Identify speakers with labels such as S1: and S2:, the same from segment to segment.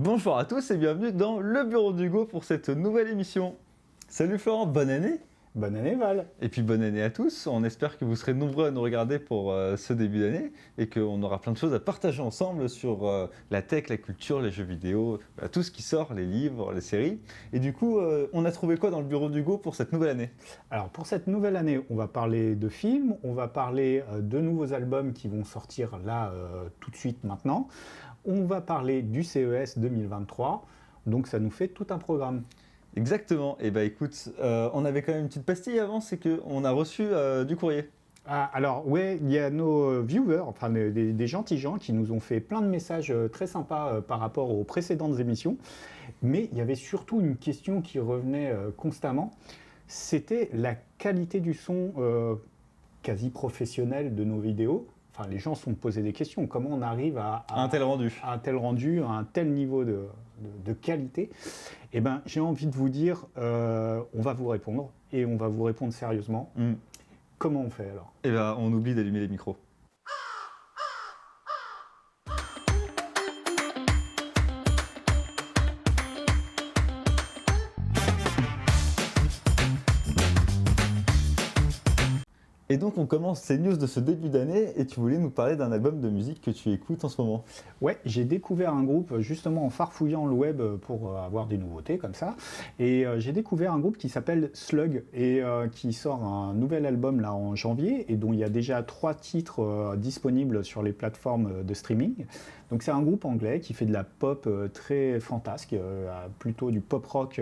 S1: Bonjour à tous et bienvenue dans le bureau d'Hugo pour cette nouvelle émission. Salut Florent, bonne année!
S2: Bonne année Val.
S1: Et puis bonne année à tous, on espère que vous serez nombreux à nous regarder pour ce début d'année et qu'on aura plein de choses à partager ensemble sur la tech, la culture, les jeux vidéo, tout ce qui sort, les livres, les séries. Et du coup, on a trouvé quoi dans le bureau d'Hugo pour cette nouvelle année?
S2: Alors pour cette nouvelle année, on va parler de films, on va parler de nouveaux albums qui vont sortir là tout de suite maintenant. On va parler du CES 2023, donc ça nous fait tout un programme.
S1: Exactement, et bah écoute, on avait quand même une petite pastille avant, c'est qu'on a reçu du courrier.
S2: Ah, alors ouais, il y a nos viewers, enfin des gentils gens qui nous ont fait plein de messages très sympas par rapport aux précédentes émissions, mais il y avait surtout une question qui revenait constamment, c'était la qualité du son quasi professionnel de nos vidéos. Enfin, les gens se sont posés des questions, comment on arrive à
S1: Un tel rendu.
S2: à un tel rendu, à un tel niveau de qualité. Eh ben, j'ai envie de vous dire, on va vous répondre, et on va vous répondre sérieusement. Comment on fait alors?
S1: Et bah on oublie d'allumer les micros. Et donc on commence ces news de ce début d'année et tu voulais nous parler d'un album de musique que tu écoutes en ce moment.
S2: Ouais, j'ai découvert un groupe justement en farfouillant le web pour avoir des nouveautés comme ça. Et j'ai découvert un groupe qui s'appelle Slug et qui sort un nouvel album là en janvier et dont il y a déjà 3 titres disponibles sur les plateformes de streaming. Donc c'est un groupe anglais qui fait de la pop très fantasque, plutôt du pop rock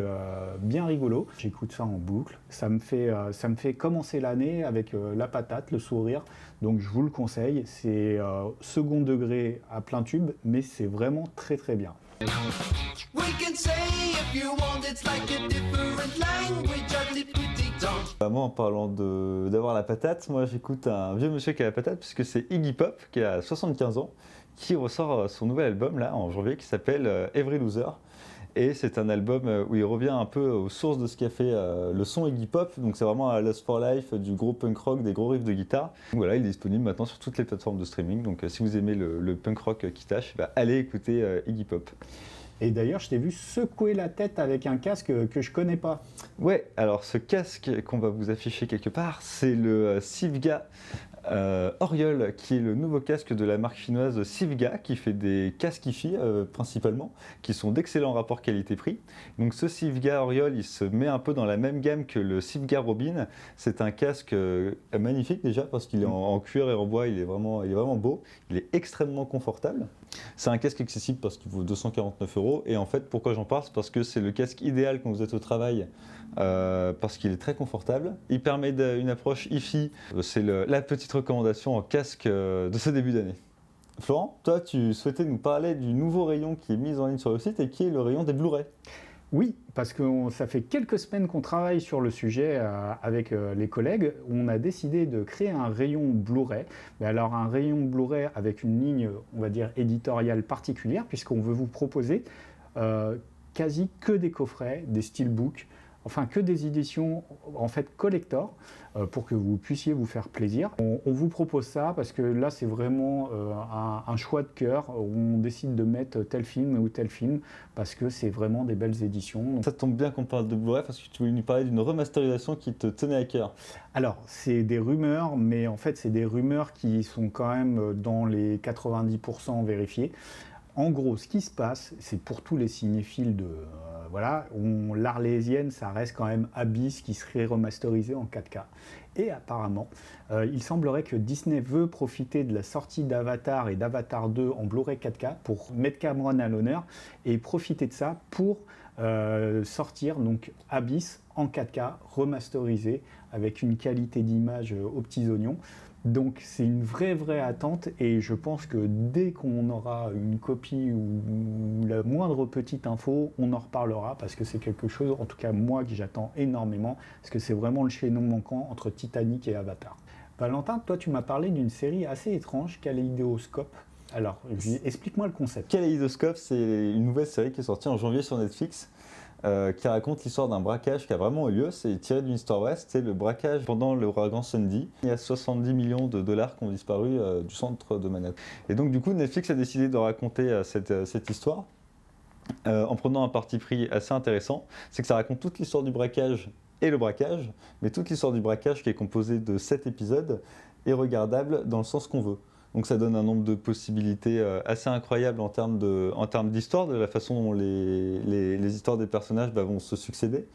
S2: bien rigolo. J'écoute ça en boucle. Ça me fait commencer l'année avec la patate, le sourire. Donc je vous le conseille. C'est second degré à plein tube, mais c'est vraiment très très bien.
S1: Moi en parlant d'avoir la patate, moi j'écoute un vieux monsieur qui a la patate puisque c'est Iggy Pop qui a 75 ans qui ressort son nouvel album là en janvier qui s'appelle Every Loser. Et c'est un album où il revient un peu aux sources de ce qu'a fait le son Iggy Pop. Donc c'est vraiment à Lost for Life, du gros punk rock, des gros riffs de guitare. Donc voilà, il est disponible maintenant sur toutes les plateformes de streaming. Donc si vous aimez le punk rock qui tâche, bah, allez écouter Iggy Pop.
S2: Et d'ailleurs, je t'ai vu secouer la tête avec un casque que je connais pas.
S1: Ouais, alors ce casque qu'on va vous afficher quelque part, c'est le Sivga Oriole, qui est le nouveau casque de la marque chinoise Sivga, qui fait des casques hi-fi principalement, qui sont d'excellents rapports qualité-prix. Donc ce Sivga Oriole, il se met un peu dans la même gamme que le Sivga Robin. C'est un casque magnifique déjà, parce qu'il est en cuir et en bois, il est vraiment beau. Il est extrêmement confortable. C'est un casque accessible parce qu'il vaut 249 €. Et en fait, pourquoi j'en parle? C'est parce que c'est le casque idéal quand vous êtes au travail, parce qu'il est très confortable. Il permet une approche hi-fi. C'est la petite recommandation en casque de ce début d'année. Florent, toi, tu souhaitais nous parler du nouveau rayon qui est mis en ligne sur le site et qui est le rayon des Blu-ray.
S2: Oui, parce que ça fait quelques semaines qu'on travaille sur le sujet avec les collègues. On a décidé de créer un rayon Blu-ray. Mais alors un rayon Blu-ray avec une ligne, on va dire, éditoriale particulière, puisqu'on veut vous proposer quasi que des coffrets, des steelbooks, enfin que des éditions en fait collector pour que vous puissiez vous faire plaisir. On vous propose ça parce que là c'est vraiment un choix de cœur. On décide de mettre tel film ou tel film parce que c'est vraiment des belles éditions.
S1: Ça tombe bien qu'on parle de Blu-ray parce que tu voulais nous parler d'une remasterisation qui te tenait à cœur.
S2: Alors c'est des rumeurs, mais en fait c'est des rumeurs qui sont quand même dans les 90% vérifiées. En gros, ce qui se passe, c'est pour tous les cinéphiles voilà, l'Arlésienne, ça reste quand même Abyss qui serait remasterisé en 4K. Et apparemment, il semblerait que Disney veut profiter de la sortie d'Avatar et d'Avatar 2 en Blu-ray 4K pour mettre Cameron à l'honneur et profiter de ça pour sortir donc Abyss en 4K remasterisé avec une qualité d'image aux petits oignons. Donc c'est une vraie attente et je pense que dès qu'on aura une copie ou la moindre petite info, on en reparlera parce que c'est quelque chose, en tout cas moi, que j'attends énormément parce que c'est vraiment le chaînon manquant entre Titanic et Avatar. Valentin, toi tu m'as parlé d'une série assez étrange, Kaléidoscope. Alors, explique-moi le concept.
S1: Kaléidoscope, c'est une nouvelle série qui est sortie en janvier sur Netflix. Qui raconte l'histoire d'un braquage qui a vraiment eu lieu. C'est tiré d'une histoire vraie, c'est le braquage pendant l'ouragan Sandy. Il y a 70 millions de dollars qui ont disparu du centre de Manhattan. Et donc du coup, Netflix a décidé de raconter cette histoire. en prenant un parti pris assez intéressant, c'est que ça raconte toute l'histoire du braquage et le braquage, mais toute l'histoire du braquage qui est composée de 7 épisodes est regardable dans le sens qu'on veut. Donc ça donne un nombre de possibilités assez incroyables en termes d'histoire, de la façon dont les histoires des personnages vont se succéder.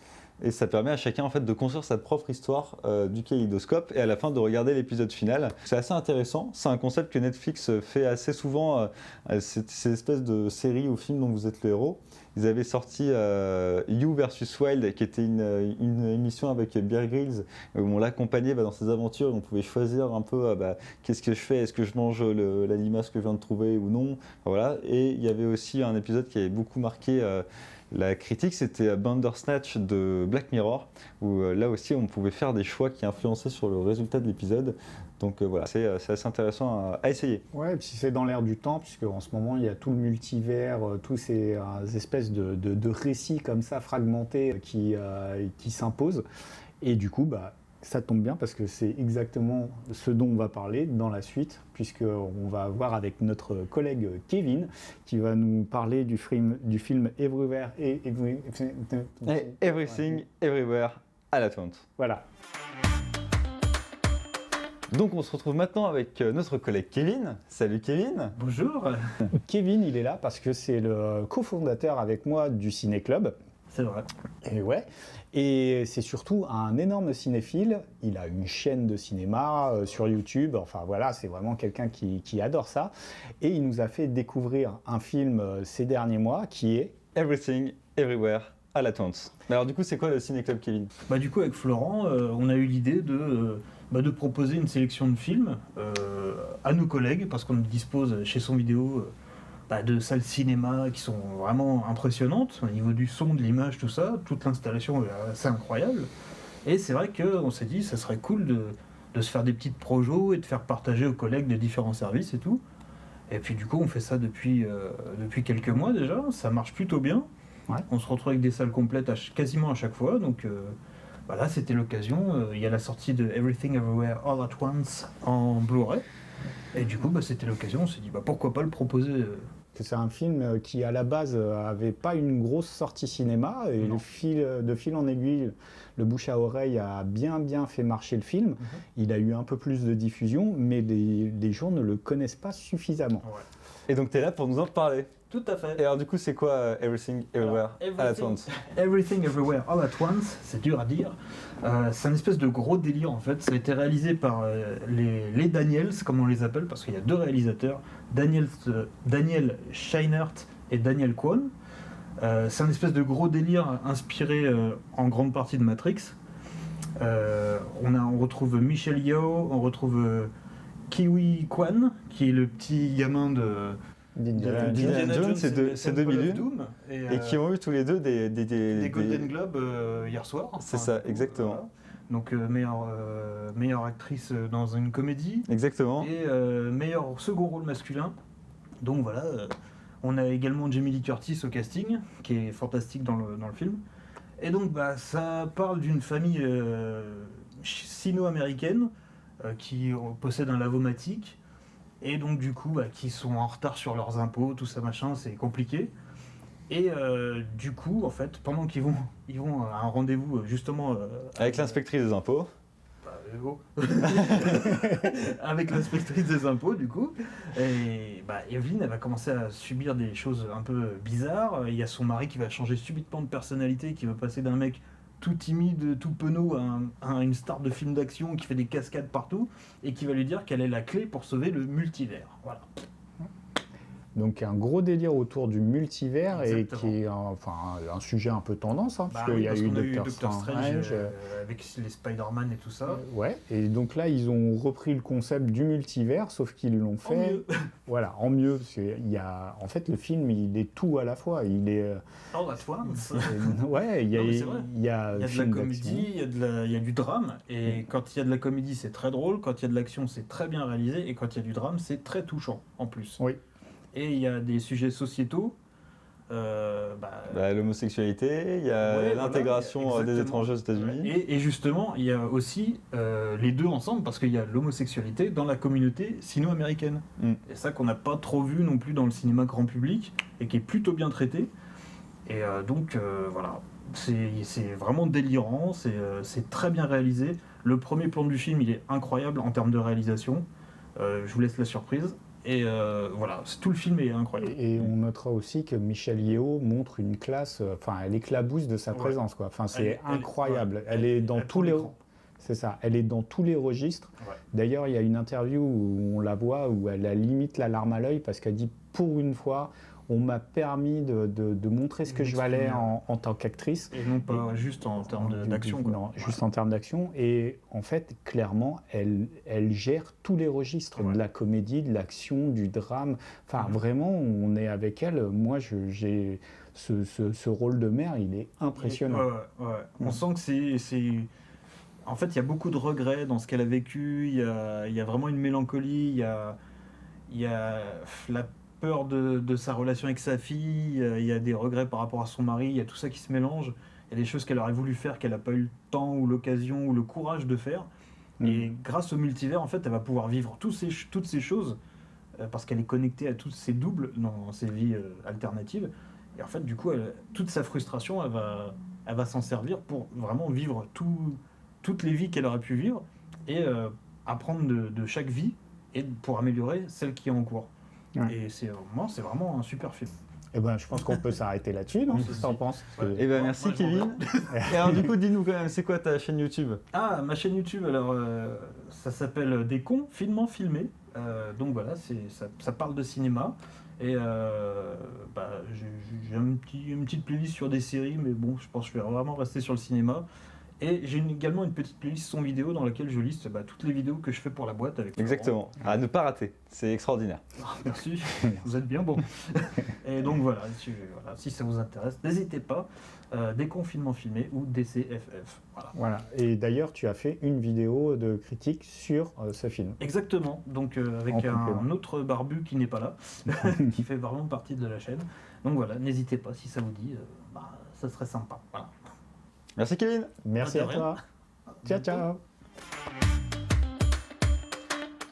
S1: Et ça permet à chacun en fait, de construire sa propre histoire du kaléidoscope et à la fin de regarder l'épisode final. C'est assez intéressant, c'est un concept que Netflix fait assez souvent, ces espèces de séries ou films dont vous êtes le héros. Ils avaient sorti You vs Wild, qui était une émission avec Bear Grylls, où on l'accompagnait dans ses aventures, et on pouvait choisir un peu qu'est-ce que je fais, est-ce que je mange la limace que je viens de trouver ou non. Voilà. Et il y avait aussi un épisode qui avait beaucoup marqué la critique, c'était Bandersnatch de Black Mirror, où là aussi on pouvait faire des choix qui influençaient sur le résultat de l'épisode. Donc voilà, c'est assez intéressant à essayer.
S2: Ouais, et puis c'est dans l'air du temps, puisque en ce moment il y a tout le multivers, tous ces espèces de récits comme ça fragmentés qui s'imposent. Et du coup, ça tombe bien parce que c'est exactement ce dont on va parler dans la suite, puisqu'on va voir avec notre collègue Kevin qui va nous parler du film Everywhere
S1: Everything, Everywhere, All at Once.
S2: Voilà.
S1: Donc on se retrouve maintenant avec notre collègue Kevin. Salut Kevin.
S3: Bonjour.
S2: Kevin, il est là parce que c'est le cofondateur avec moi du Ciné Club.
S3: C'est vrai.
S2: Et ouais. Et c'est surtout un énorme cinéphile. Il a une chaîne de cinéma sur YouTube. Enfin voilà, c'est vraiment quelqu'un qui adore ça. Et il nous a fait découvrir un film ces derniers mois qui est
S1: Everything, Everywhere, All at Once. Alors du coup, c'est quoi le Ciné Club, Kevin ?
S3: Du coup, avec Florent, on a eu l'idée de proposer une sélection de films à nos collègues, parce qu'on dispose chez Son Vidéo de salles cinéma qui sont vraiment impressionnantes au niveau du son, de l'image, tout ça. Toute l'installation est assez incroyable. Et c'est vrai qu'on s'est dit ça serait cool de se faire des petites projos et de faire partager aux collègues des différents services et tout. Et puis du coup, on fait ça depuis quelques mois déjà. Ça marche plutôt bien.
S2: Ouais.
S3: On se retrouve avec des salles complètes quasiment à chaque fois. Donc là, c'était l'occasion. Il y a la sortie de Everything Everywhere All at Once en Blu-ray. Et du coup, c'était l'occasion. On s'est dit pourquoi pas le proposer.
S2: C'est un film qui, à la base, avait pas une grosse sortie cinéma. Et de fil en aiguille, le bouche à oreille a bien fait marcher le film. Il a eu un peu plus de diffusion, mais les gens ne le connaissent pas suffisamment.
S3: Ouais.
S1: Et donc tu es là pour nous en parler.
S3: Tout à fait.
S1: Et alors du coup, c'est quoi Everything, Everywhere, All at Once ?
S3: Everything Everywhere All at Once, c'est dur à dire. C'est un espèce de gros délire en fait. Ça a été réalisé par les Daniels, comme on les appelle, parce qu'il y a deux réalisateurs, Daniel Scheinert et Daniel Kwan. C'est un espèce de gros délire inspiré en grande partie de Matrix. On retrouve Michelle Yeoh, on retrouve Kiwi Kwan, qui est le petit gamin
S1: d'Indiana Jones, c'est 2001, et qui ont eu tous les deux des
S3: Golden Globes hier soir.
S1: C'est ça, exactement.
S3: Voilà. Donc meilleure actrice dans une comédie.
S1: Exactement.
S3: Et meilleur second rôle masculin. Donc voilà, on a également Jamie Lee Curtis au casting, qui est fantastique dans le film. Et donc ça parle d'une famille sino-américaine qui possède un lavomatique. Et donc du coup, qui sont en retard sur leurs impôts, tout ça machin, c'est compliqué. Et du coup, en fait, pendant qu'ils vont à un rendez-vous justement...
S1: avec l'inspectrice des impôts.
S3: Avec l'inspectrice des impôts, du coup. Et Evelyn, elle va commencer à subir des choses un peu bizarres. Il y a son mari qui va changer subitement de personnalité, qui va passer d'un mec tout timide, tout penaud, à une star de film d'action qui fait des cascades partout, et qui va lui dire qu'elle est la clé pour sauver le multivers. Voilà.
S2: Donc un gros délire autour du multivers.
S3: Exactement.
S2: Et qui est un sujet un peu tendance, puisqu'il y a eu Doctor Strange
S3: avec les Spider-Man et tout ça.
S2: Ouais, et donc là ils ont repris le concept du multivers, sauf qu'ils l'ont fait
S3: En mieux.
S2: Voilà, en mieux. En fait, le film il est tout à la fois. Il est
S3: All at once.
S2: ouais, il y a
S3: de la comédie, il y a du drame, et quand il y a de la comédie c'est très drôle, quand il y a de l'action c'est très bien réalisé, et quand il y a du drame c'est très touchant en plus.
S2: Oui.
S3: Et il y a des sujets sociétaux.
S1: L'homosexualité, il y a l'intégration des étrangers aux États-Unis.
S3: Et justement, il y a aussi les deux ensemble, parce qu'il y a l'homosexualité dans la communauté sino-américaine. Et ça qu'on n'a pas trop vu non plus dans le cinéma grand public, et qui est plutôt bien traité. Et donc voilà, c'est vraiment délirant, c'est très bien réalisé. Le premier plan du film, il est incroyable en termes de réalisation. Je vous laisse la surprise. Et voilà, tout le film est incroyable.
S2: Et on notera aussi que Michelle Yeoh montre une classe, elle éclabousse de sa
S3: Ouais.
S2: présence, quoi. Enfin, c'est
S3: Elle-
S2: incroyable.
S3: ouais,
S2: Elle est dans
S3: elle
S2: tous
S3: prend
S2: les,
S3: l'écran.
S2: c'est ça. Elle est dans tous les registres.
S3: Ouais.
S2: D'ailleurs, il y a une interview où on la voit où elle a limite la larme à l'œil parce qu'elle dit pour une fois, on m'a permis de montrer ce que je valais en tant qu'actrice.
S3: Et non pas juste en termes d'action. quoi.
S2: Non, juste en termes d'action. Et en fait, clairement, elle gère tous les registres,
S3: Ouais.
S2: de la comédie, de l'action, du drame. Enfin, vraiment, on est avec elle. Moi, j'ai ce rôle de mère, il est impressionnant.
S3: Ouais. On sent que c'est... En fait, il y a beaucoup de regrets dans ce qu'elle a vécu. Il y a vraiment une mélancolie. Il y a la peur de sa relation avec sa fille. Il y a des regrets par rapport à son mari. Il y a tout ça qui se mélange. Il y a des choses qu'elle aurait voulu faire, qu'elle n'a pas eu le temps ou l'occasion ou le courage de faire. Et grâce au multivers, en fait, elle va pouvoir vivre toutes ces choses parce qu'elle est connectée à tous ses doubles dans ses vies alternatives. Et en fait, du coup, toute sa frustration, elle va s'en servir pour vraiment vivre toutes les vies qu'elle aurait pu vivre et apprendre de chaque vie et pour améliorer celle qui est en cours.
S2: Ouais.
S3: Et c'est vraiment un super film.
S2: Eh ben, je pense qu'on peut s'arrêter là-dessus, non? Qu'est-ce que t'en penses?
S3: Ouais.
S1: Eh ben merci
S3: Moi, je m'en
S1: Kevin. Et alors du coup, dis-nous quand même, c'est quoi ta chaîne YouTube?
S3: Ah, ma chaîne YouTube, alors ça s'appelle Des cons finement filmés. Donc voilà, ça parle de cinéma. Et j'ai une petite playlist sur des séries, mais bon, je pense que je vais vraiment rester sur le cinéma. Et j'ai également une petite playlist son vidéo dans laquelle je liste toutes les vidéos que je fais pour la boîte avec Florent.
S1: Exactement. À ne pas rater, c'est extraordinaire.
S3: Ah, merci, vous êtes bien bon. Et donc voilà, si ça vous intéresse, n'hésitez pas. Déconfinement filmé ou DCFF. Voilà.
S2: Voilà. Et d'ailleurs, tu as fait une vidéo de critique sur ce film.
S3: Exactement, donc avec
S2: En complément.
S3: un autre barbu qui n'est pas là, qui fait vraiment partie de la chaîne. Donc voilà, n'hésitez pas si ça vous dit, ça serait sympa. Voilà.
S1: Merci Kevin.
S2: Merci
S3: De
S2: à
S3: rien.
S2: toi. Ciao,
S3: bientôt.
S2: ciao.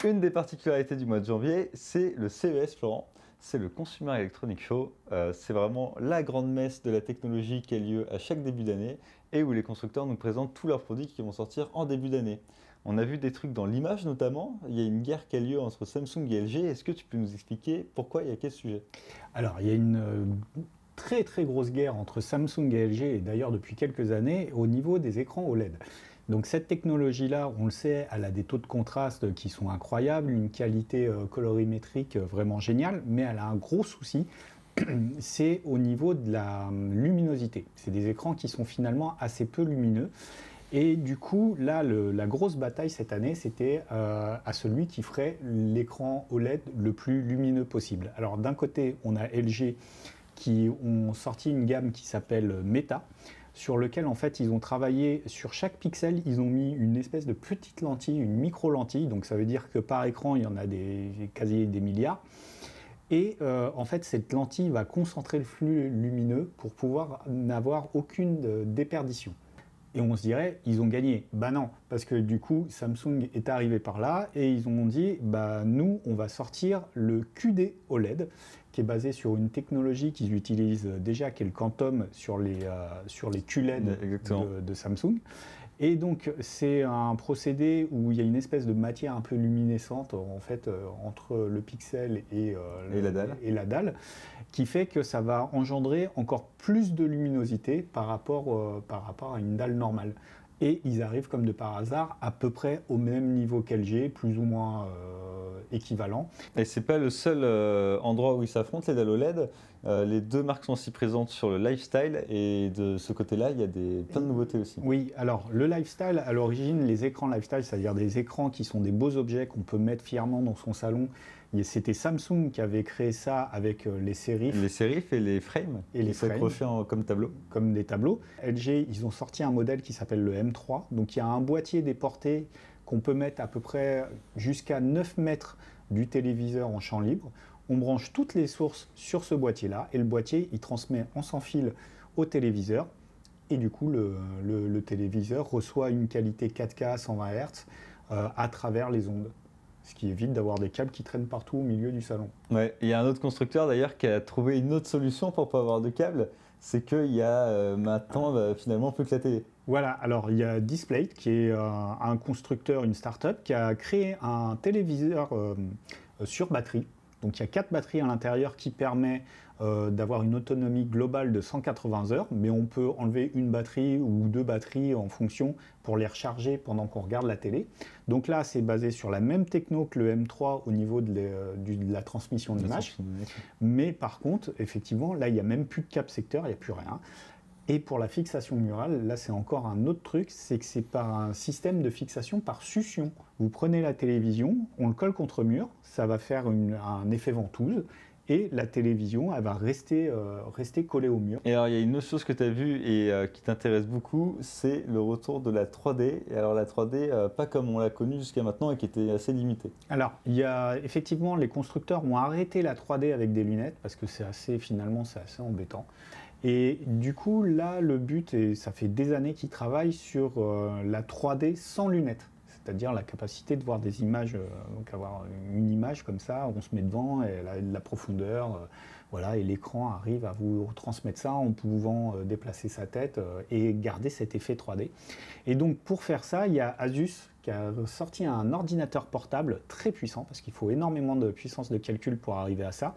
S1: Une des particularités du mois de janvier, c'est le CES, Florent. C'est le Consumer Electronic Show. C'est vraiment la grande messe de la technologie qui a lieu à chaque début d'année et où les constructeurs nous présentent tous leurs produits qui vont sortir en début d'année. On a vu des trucs dans l'image notamment. Il y a une guerre qui a lieu entre Samsung et LG. Est-ce que tu peux nous expliquer pourquoi et à quel sujet?
S2: Alors, il y a une très très grosse guerre entre Samsung et LG, et d'ailleurs depuis quelques années, au niveau des écrans OLED. Donc cette technologie-là, on le sait, elle a des taux de contraste qui sont incroyables, une qualité colorimétrique vraiment géniale, mais elle a un gros souci, c'est au niveau de la luminosité. C'est des écrans qui sont finalement assez peu lumineux. Et du coup, là, la grosse bataille cette année, c'était à celui qui ferait l'écran OLED le plus lumineux possible. Alors d'un côté, on a LG qui ont sorti une gamme qui s'appelle Meta, sur lequel en fait ils ont travaillé sur chaque pixel, ils ont mis une espèce de petite lentille, une micro-lentille, donc ça veut dire que par écran il y en a quasi des milliards. Et en fait cette lentille va concentrer le flux lumineux pour pouvoir n'avoir aucune déperdition. Et on se dirait, ils ont gagné. Bah non, parce que du coup, Samsung est arrivé par là et ils ont dit, bah nous, on va sortir le QD OLED, qui est basé sur une technologie qu'ils utilisent déjà, qui est le Quantum sur les QLED de Samsung. Et donc, c'est un procédé où il y a une espèce de matière un peu luminescente, en fait, entre le pixel et la dalle, qui fait que ça va engendrer encore plus de luminosité par rapport à une dalle normale. Et ils arrivent comme de par hasard à peu près au même niveau qu'LG, plus ou moins équivalent.
S1: Et c'est pas le seul endroit où ils s'affrontent, les dalles OLED. Les deux marques sont aussi présentes sur le lifestyle et de ce côté-là, il y a plein de nouveautés aussi.
S2: Oui, alors le lifestyle, à l'origine, les écrans lifestyle, c'est-à-dire des écrans qui sont des beaux objets qu'on peut mettre fièrement dans son salon. C'était Samsung qui avait créé ça avec les sérifs.
S1: Les sérifs et les frames.
S2: Et les
S1: s'accrochaient comme tableau.
S2: Comme des tableaux. LG, ils ont sorti un modèle qui s'appelle le M3. Donc il y a un boîtier déporté qu'on peut mettre à peu près jusqu'à 9 mètres du téléviseur en champ libre. On branche toutes les sources sur ce boîtier-là et le boîtier, il transmet en sans fil au téléviseur. Et du coup, le téléviseur reçoit une qualité 4K à 120 Hz à travers les ondes. ce qui évite d'avoir des câbles qui traînent partout au milieu du salon.
S1: Ouais, il y a un autre constructeur d'ailleurs qui a trouvé une autre solution pour pas avoir de câble, c'est qu'il y a maintenant finalement plus que la télé.
S2: Voilà, alors il y a Displate qui est un constructeur, une start-up qui a créé un téléviseur sur batterie. Donc il y a 4 batteries à l'intérieur qui permet d'avoir une autonomie globale de 180 heures, mais on peut enlever une batterie ou 2 batteries en fonction pour les recharger pendant qu'on regarde la télé. Donc là, c'est basé sur la même techno que le M3 au niveau de la transmission d'image. Mais par contre, effectivement, là, il n'y a même plus de câble secteur, il n'y a plus rien. Et pour la fixation murale, là, c'est encore un autre truc, c'est que c'est par un système de fixation par succion. Vous prenez la télévision, on le colle contre mur, ça va faire un effet ventouse, et la télévision, elle va rester collée au mur.
S1: Et alors, il y a une autre chose que tu as vue et qui t'intéresse beaucoup, c'est le retour de la 3D. Et alors, la 3D, pas comme on l'a connue jusqu'à maintenant et qui était assez limitée.
S2: Alors, il y a effectivement, les constructeurs ont arrêté la 3D avec des lunettes, parce que finalement, c'est assez embêtant. Et du coup, là, le but, et ça fait des années qu'ils travaillent sur la 3D sans lunettes. C'est-à-dire la capacité de voir des images, donc avoir une image comme ça, on se met devant, et elle a de la profondeur, voilà, et l'écran arrive à vous transmettre ça en pouvant déplacer sa tête et garder cet effet 3D. Et donc pour faire ça, il y a Asus qui a sorti un ordinateur portable très puissant, parce qu'il faut énormément de puissance de calcul pour arriver à ça,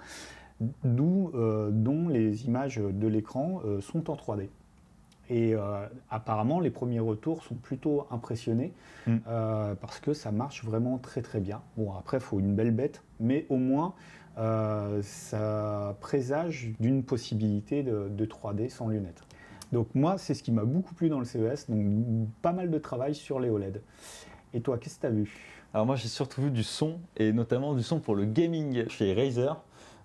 S2: dont les images de l'écran sont en 3D. Et apparemment, les premiers retours sont plutôt impressionnés parce que ça marche vraiment très très bien. Bon, après, il faut une belle bête, mais au moins, ça présage d'une possibilité de 3D sans lunettes. Donc moi, c'est ce qui m'a beaucoup plu dans le CES, donc pas mal de travail sur les OLED. Et toi, qu'est-ce que tu as vu ?
S1: Alors moi, j'ai surtout vu du son, et notamment du son pour le gaming chez Razer,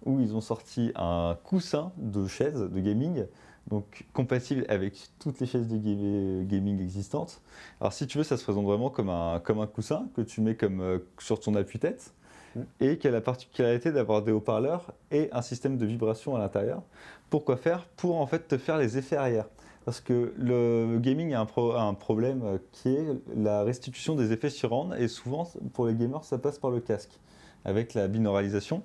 S1: où ils ont sorti un coussin de chaise de gaming, donc compatible avec toutes les chaises de gaming existantes. Alors si tu veux, ça se présente vraiment comme un coussin que tu mets sur ton appuie-tête et qui a la particularité d'avoir des haut-parleurs et un système de vibration à l'intérieur. Pourquoi faire ? Pour en fait te faire les effets arrière. Parce que le gaming a un problème qui est la restitution des effets surround, et souvent pour les gamers ça passe par le casque avec la binauralisation.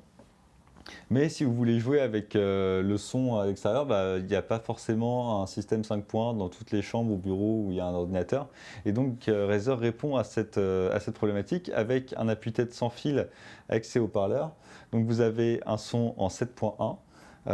S1: Mais si vous voulez jouer avec le son à l'extérieur, il n'y a pas forcément un système 5 points dans toutes les chambres ou bureaux où il y a un ordinateur. Et donc Razer répond à cette problématique avec un appui-tête sans fil avec ses haut-parleurs. Donc vous avez un son en 7.1.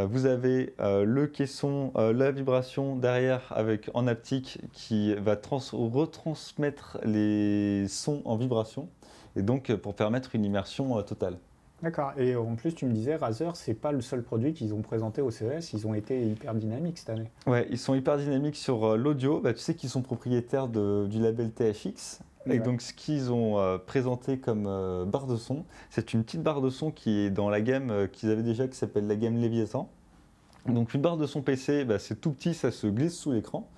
S1: Vous avez le caisson, la vibration derrière en haptique qui va retransmettre les sons en vibration, et donc pour permettre une immersion totale.
S2: D'accord. Et en plus, tu me disais, Razer, c'est pas le seul produit qu'ils ont présenté au CES. Ils ont été hyper dynamiques cette année.
S1: Ouais, ils sont hyper dynamiques sur l'audio. Tu sais qu'ils sont propriétaires du label THX. Et donc, ce qu'ils ont présenté comme barre de son, c'est une petite barre de son qui est dans la gamme qu'ils avaient déjà, qui s'appelle la gamme Leviathan. Donc, une barre de son PC, c'est tout petit, ça se glisse sous l'écran.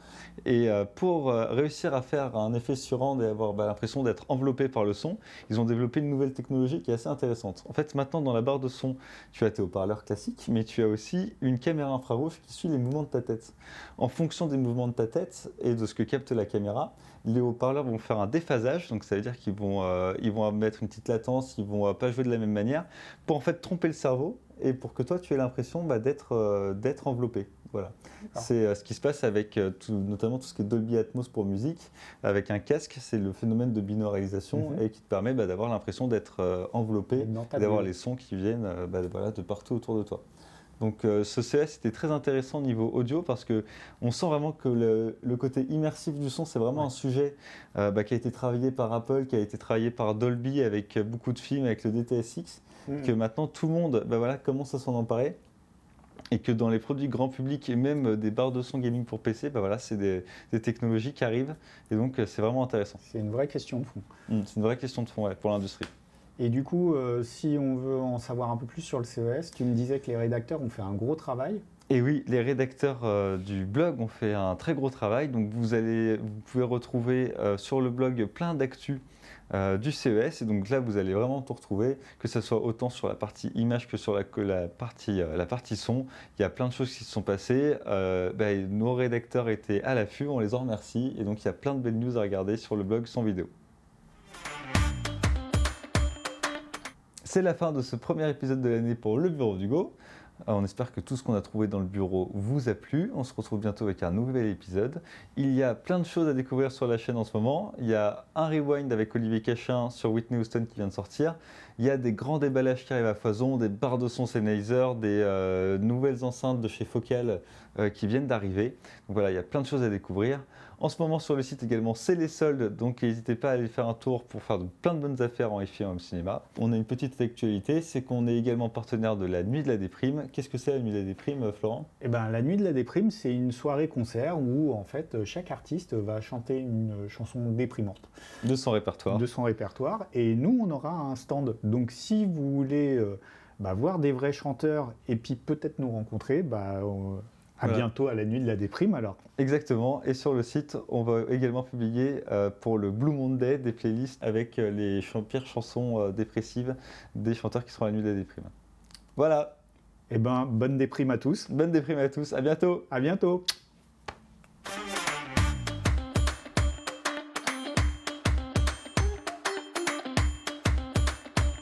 S1: Et pour réussir à faire un effet surround et avoir l'impression d'être enveloppé par le son, ils ont développé une nouvelle technologie qui est assez intéressante. En fait, maintenant, dans la barre de son, tu as tes haut-parleurs classiques, mais tu as aussi une caméra infrarouge qui suit les mouvements de ta tête. En fonction des mouvements de ta tête et de ce que capte la caméra, les haut-parleurs vont faire un déphasage, donc ça veut dire qu'ils vont mettre une petite latence, ils ne vont pas jouer de la même manière, pour en fait tromper le cerveau et pour que toi tu aies l'impression d'être enveloppé. Voilà. C'est ce qui se passe avec notamment tout ce qui est Dolby Atmos pour musique. Avec un casque, c'est le phénomène de binauralisation et qui te permet d'avoir l'impression d'être enveloppé et d'avoir les sons qui viennent de partout autour de toi. Donc ce CES était très intéressant au niveau audio parce qu'on sent vraiment que le côté immersif du son, c'est vraiment un sujet qui a été travaillé par Apple, qui a été travaillé par Dolby avec beaucoup de films, avec le DTSX, que maintenant tout le monde commence à s'en emparer. Et que dans les produits grand public et même des barres de son gaming pour PC, c'est des technologies qui arrivent. Et donc c'est vraiment intéressant.
S2: C'est une vraie question de fond.
S1: C'est une vraie question de fond pour l'industrie.
S2: Et du coup, si on veut en savoir un peu plus sur le CES, tu me disais que les rédacteurs ont fait un gros travail.
S1: Et oui, les rédacteurs du blog ont fait un très gros travail. Donc vous pouvez retrouver sur le blog plein d'actus du CES. Et donc là, vous allez vraiment tout retrouver, que ce soit autant sur la partie image que sur la partie son. Il y a plein de choses qui se sont passées. Nos rédacteurs étaient à l'affût, on les en remercie. Et donc il y a plein de belles news à regarder sur le blog sans vidéo. C'est la fin de ce premier épisode de l'année pour le Bureau d'Hugo. On espère que tout ce qu'on a trouvé dans le bureau vous a plu. On se retrouve bientôt avec un nouvel épisode. Il y a plein de choses à découvrir sur la chaîne en ce moment. Il y a un rewind avec Olivier Cachin sur Whitney Houston qui vient de sortir. Il y a des grands déballages qui arrivent à foison, des barres de son Sennheiser, des nouvelles enceintes de chez Focal qui viennent d'arriver. Donc voilà, il y a plein de choses à découvrir. En ce moment sur le site également, c'est les soldes, donc n'hésitez pas à aller faire un tour pour faire plein de bonnes affaires en FI et en cinéma. On a une petite actualité, c'est qu'on est également partenaire de la Nuit de la Déprime. Qu'est-ce que c'est la Nuit de la Déprime, Florent ?
S2: Eh ben, la Nuit de la Déprime, c'est une soirée-concert où en fait chaque artiste va chanter une chanson déprimante
S1: De son répertoire.
S2: de son répertoire, et nous on aura un stand. Donc si vous voulez voir des vrais chanteurs et puis peut-être nous rencontrer, à
S1: Voilà.
S2: bientôt à la Nuit de la Déprime alors.
S1: Exactement, et sur le site, on va également publier pour le Blue Monday des playlists avec les pires chansons dépressives des chanteurs qui seront à la Nuit de la Déprime. Voilà,
S2: Eh ben, bonne déprime à tous.
S1: bonne déprime à tous, à bientôt.
S2: À bientôt.